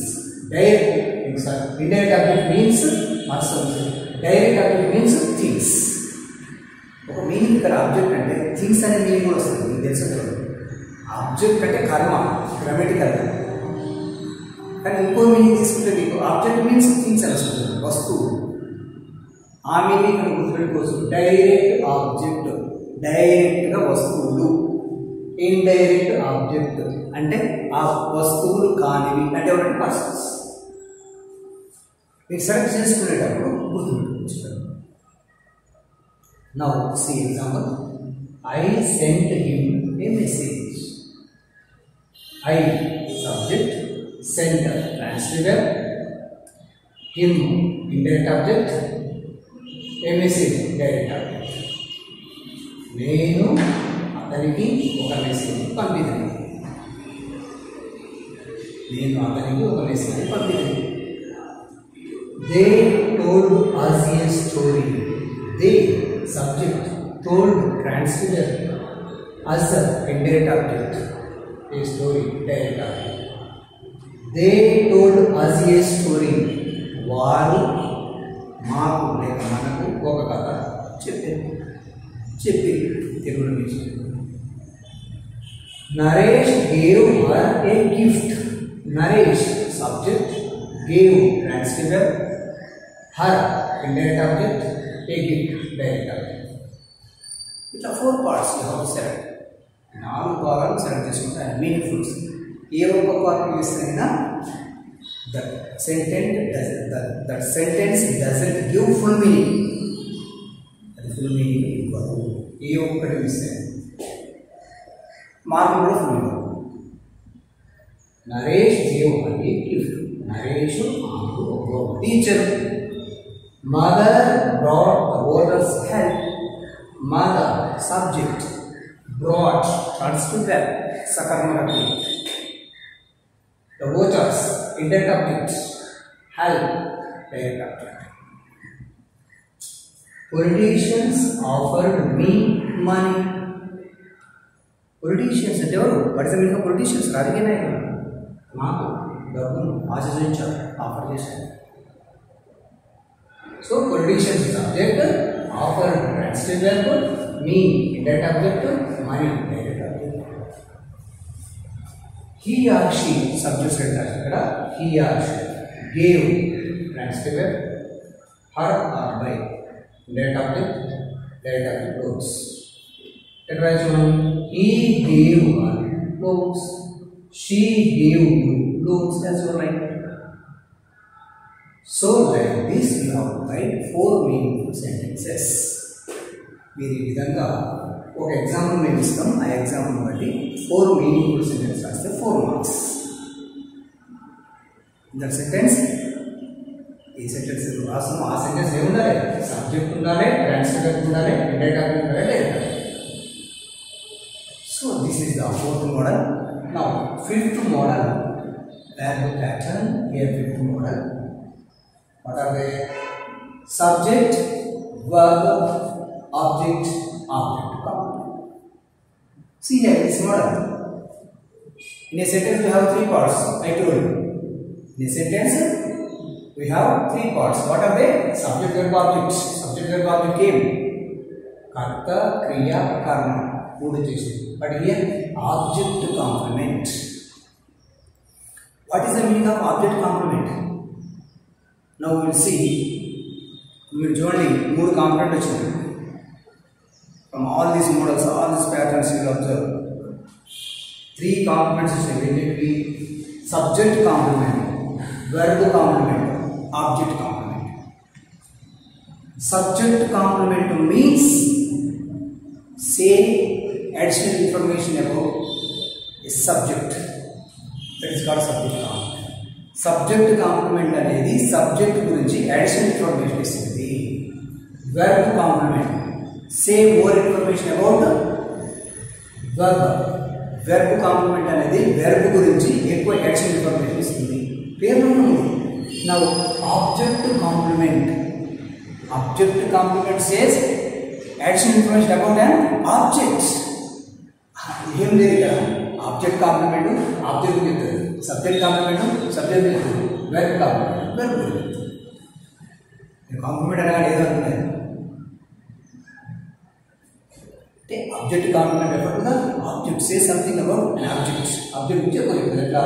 Indirect object means persons. Direct object means things. ఒక meaning ఇక్కడ object అంటే things అనే meaning కూడా వస్తుంది, మీకు తెలుసుకుంటారు. Object అంటే కర్మ, గ్రామటికల్. కానీ ఇంకో మీనింగ్ తీసుకుంటే మీకు ఆబ్జెక్ట్ మీన్స్ థింగ్స్ అని వస్తుంది, వస్తువు. ఆ మీనింగ్ ఇక్కడ గుర్తుపెట్టుకోవచ్చు. డైరెక్ట్ ఆబ్జెక్ట్, డైరెక్ట్గా వస్తువులు. ఇండైరెక్ట్ ఆబ్జెక్ట్ అంటే ఆ వస్తువులు కానివి, అంటే ఎవరంటే పర్సన్స్. మీరు సెలెక్ట్ చేసుకునేటప్పుడు గుర్తుపెట్టుకోవచ్చు. Now see example. I sent him a message. I subject, sent transitive verb, him indirect object, a message direct object. నేను అతనికి ఒక మెసేజ్ పంపించాను. నేను అతనికి ఒక మెసేజ్ పంపించాను. They told us a story. They subject, told transitive verb, us indirect object, a story direct object. They told us a story. వారు మాకు లేక మనకు ఒక కథ చెప్పి తెలుగులో నుంచి. Naresh gave her a gift. Naresh subject, gave transitive verb, her indirect object, a gift direct object. ఇట్లా 4 parts you have to select. 4 భాగాలు సెలెక్ట్ చేసుకుంటే మీనింగ్ఫుల్స్. ఏ ఒక్క పార్ట్ చేసినా that sentence doesn't give full meaning. అది ఫుల్ మీనింగ్ ఇవ్వదు. ఏ ఒక్కటి మిస్ అయింది మార్కులు కూడా ఫుల్ ఇవ్వదు. Naresh gave her a gift. Naresh ఆమెకు ఒక teacher. Mother brought the voters help. Mother subject, brought transitive verb సకర్మక క్రియ. The voters indirect object, help direct object. Politicians offered me money. Politicians అంటే ఎవరు? What is the meaning of politicians? రాజకీయ నాయకులు మాకు డబ్బును ఆశించారు, ఆఫర్ చేశారు. So politicians subject, offered transitive verb, me indirect object, money direct object. He or she subjects అంటారు ఇక్కడ. He or she gave transitive verb, her are by indirect object, direct object clothes. ఇక్కడ రాయొచ్చు మనం he gave her clothes, she gave you clothes. That's all right. So like this we have to write 4 meaningful sentences. మీరు ఈ విధంగా ఒక example మేము ఇస్తాం, ఆ ఎగ్జాంపుల్ బట్టి 4 మీనింగ్ఫుల్ సెంటెన్స్ రాస్తే 4 మార్క్స్. దట్ సెంటెన్స్, ఈ సెంటెన్స్ రాస్తాం, ఆ సెంటెన్స్ ఏముండాలి? సబ్జెక్ట్ ఉండాలి, ట్రాన్స్లేటర్ ఉండాలి, ఇండైరెక్ట్ ఆబ్జెక్ట్ ఉండాలి, direct. So this is the 4th model. Now 5th model, verb pattern. Here 5th model. What are they? Subject, verb, object, object complement. See here this model. In a sentence we have 3 parts. I told you. In a sentence we have 3 parts. What are they? Subject, verb, object. Subject, verb, object came. Karta, kriya, karma. But here object complement. What is the meaning of object complement? Now we will see. We will join 3 components. From all these models, all these patterns you will observe. 3 complements is immediately subject complement, verb complement, object complement. Subject complement means say additional information about a subject. That is called subject complement. Subject complement అనేది subject గురించి additional information ఇస్తుంది. verb complement say more information about verb. verb complement అనేది verb గురించి ఎక్కువ additional information ఇస్తుంది. పేరులో ఉంది. Now object complement says additional information about an object. ఏం లేదు ఇక్కడ. ఆబ్జెక్ట్ కాంప్లిమెంట్ ఆబ్జెక్ట్ చెప్తుంది, సబ్జెక్ట్ కాంప్లిమెంట్ సబ్జెక్ట్ చెప్తుంది, వెర్బ్ కాంప్లిమెంట్ వెర్బ్ చెప్తుంది. కాంప్లిమెంట్ అనగా ఏదనుకున్నాయి అంటే ఆబ్జెక్ట్ కాంప్లిమెంట్ ఎప్పుడు object say something about an object. Object గురించి ఎక్కువ చెప్తుంది. ఎట్లా?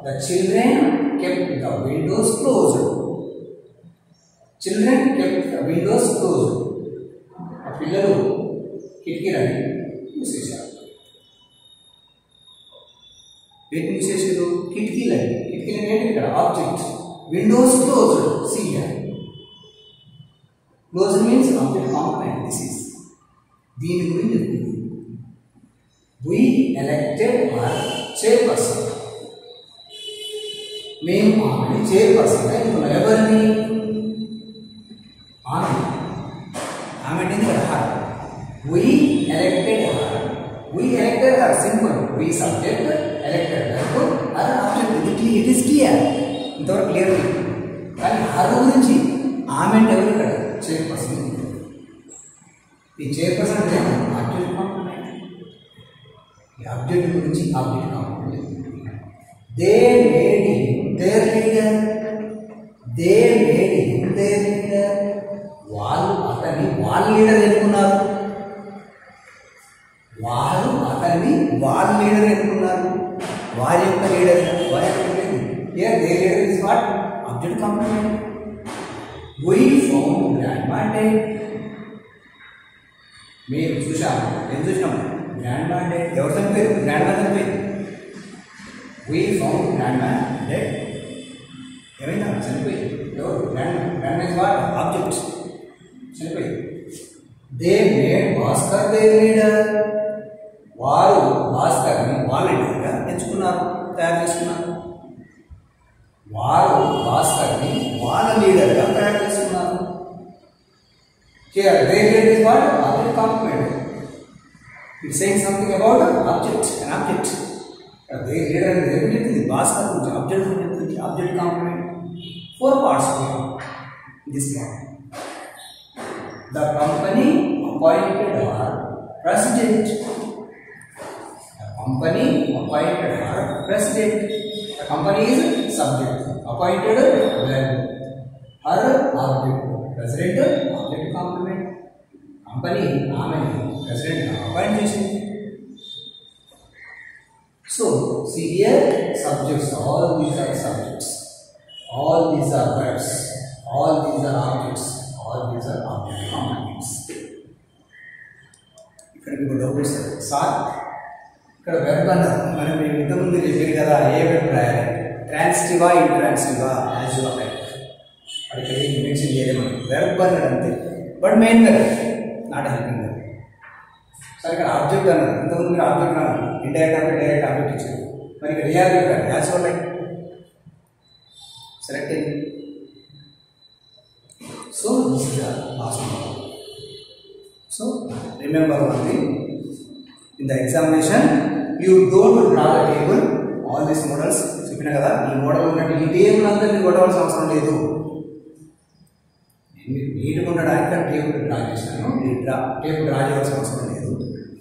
The children kept the windows closed. Children kept the windows closed. ఆ పిల్లలు కిటికీలని మూసేశారు. వేటి మూసేసారు? కిటికీలని. కిటికీలని ఏంటి ఇక్కడ? Object. Windows closed. See here. Closed means object complement. This is దీని గురించి we elected her chairperson. మేము ఆమెని చైర్పర్సన్ అనుకున్నాం. ఎవరిని? ఆమె అంటే her. we elected her. we elected her simple. we subject elected her object. it is clear. ఇంతవరకు clear. కానీ హర్ గురించి ఆమె అంటే ఎవరు ఇక్కడ? చైర్పర్సన్. ఈ చైర్పర్సన్ అంటే ఆబ్జెక్ట్ కాంప్లిమెంట్. ఈ ఆబ్జెక్ట్ గురించి object complement. They made him their leader. They made him their leader. వాళ్ళు అతన్ని వాళ్ళ లీడర్ ఎన్నుకున్నారు. వారు అతన్ని వాళ్ళ లీడర్ ఎన్నుకున్నారు. వారి యొక్క లీడర్. వారి యొక్క leader. Here the leader is what? Object complement. we found grandma dead. మేము చూసాము. ఏం చూసినాము? Grandma dead. ఎవరు చనిపోయారు? గ్రాండ్మా చనిపోయింది. we found grandma dead. ఏమైందా? చనిపోయింది. ఎవరు? Grandma. Grandma is what? Object. చనిపోయింది. They made Bhaskar their leader. వారు భాస్కర్ని వాళ్ళ లీడర్గా ఎంచుకున్నారు, తయారు చేసుకున్నారు. వారు భాస్కర్ని వాళ్ళ లీడర్గా తయారు చేసుకున్నారు. Here, their leader is what? Object complement. It's saying something about an object. Their leader is definitely Bhaskar, object complement. 4 parts we have in this part. The company appointed her president. The company appointed her president. The company is subject. Appointed verb. Her object. President object complement. Company ఆమెని president appoint చేసింది. So see here subjects. All these are subjects. All these are verbs. All these are objects. All these are object complements. ఇక్కడ మీకు doubt వస్తుంది sir ఇక్కడ verb అన్నారు మనం ఇంతకుముందు చెప్పారు కదా ఏ వెర్బ్ రాయాలి ట్రాన్సిటివా ఇంట్రాన్సిటివా యాజ్ యు లైక్ అక్కడ ఏం మెన్షన్ చేయలేదు మనం వెర్బ్ అన్నాడు అంతే but main verb not helping verb సరే ఇక్కడ ఆబ్జెక్ట్ అన్నారు ఇంతకుముందు మీరు ఆబ్జెక్ట్ అన్నారు ఇండైరెక్ట్ ఆబ్జెక్ట్ డైరెక్ట్ ఆబ్జెక్ట్ ఇచ్చారు మరి ఇక్కడ ఏ ఆబ్జెక్ట్ రాయాలి యాజ్ యు లైక్ సెలెక్ట్ అయ్యింది. So this is the last one. So remember one thing, in the examination you don't draw the table, all these models చెప్పిన కదా ఈ model ఉన్నట్టు ఈ టేబుల్ అంతా మీరు కొట్టవలసిన అవసరం లేదు. నేను నీట్గా ఉండడానికి టేబుల్ డ్రా చేశాను, ఈ టేబుల్ డ్రా చేయాల్సిన అవసరం లేదు.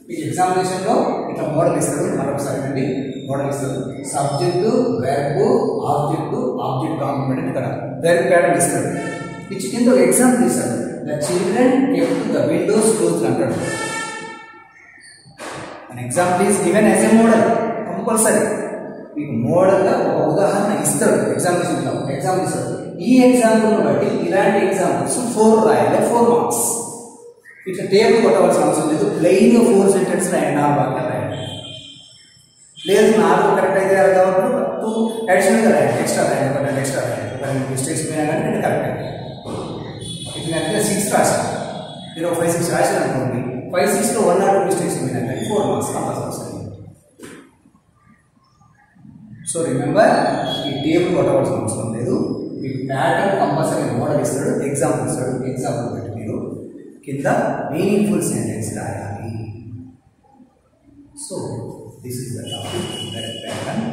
మీకు ఎగ్జామినేషన్లో ఇట్లా మోడల్ ఇస్తాడు, మరొకసారి అండి మోడల్ ఇస్తాడు subject verb object object complement ఇక్కడ వెర్బ్ ప్యాటర్న్ ఇస్తాడు ఇచ్చి కింద ఒక ఎగ్జాంపుల్ ఇస్తాడు the children kept the windows closed అంటాడు. an example is given as a model compulsory మీకు మోడల్గా ఒక ఉదాహరణ ఇస్తాడు ఎగ్జామినేషన్లో ఎగ్జాంపుల్ ఇస్తాడు. ఈ ఎగ్జాంపుల్ని బట్టి ఇలాంటి ఎగ్జాంపుల్స్ 4 రాయాలి 4 మార్క్స్. ఇట్లా టేబుల్ కొట్టవలసిన అవసరం లేదు, ప్లెయిన్గా 4 సెంటెన్స్ రాయండి 4 వాక్యాలు రాయండి. లేదు 4 కరెక్ట్ అయితే కాబట్టి 2 అడిషనల్గా రాయండి, ఎక్స్ట్రా రాయండి, ఒక 2 ఎక్స్ట్రా రాయండి, ఒక 2 మిస్టేక్స్ పోయినా కానీ 2 కరెక్ట్ అయ్యాయి. ఇప్పుడు నేను 6 రాశాను, మీరు 5, 6 రాశాను అనుకోండి 5, 6లో 1 or 2 మిస్టేక్స్ పోయినా కానీ 4 మార్క్స్ కంపల్సరీ వస్తాయి. సో రిమెంబర్ ఈ టేబుల్ కొట్టవలసిన అవసరం లేదు, మీకు ప్యాటర్న్ కంపల్సరీ మోడల్ ఇస్తాడు, ఎగ్జాంపుల్ ఇస్తాడు, ఎగ్జాంపుల్ పెట్టి మీరు కింద మీనింగ్ఫుల్ సెంటెన్స్ రాయాలి. So this is the topic pattern.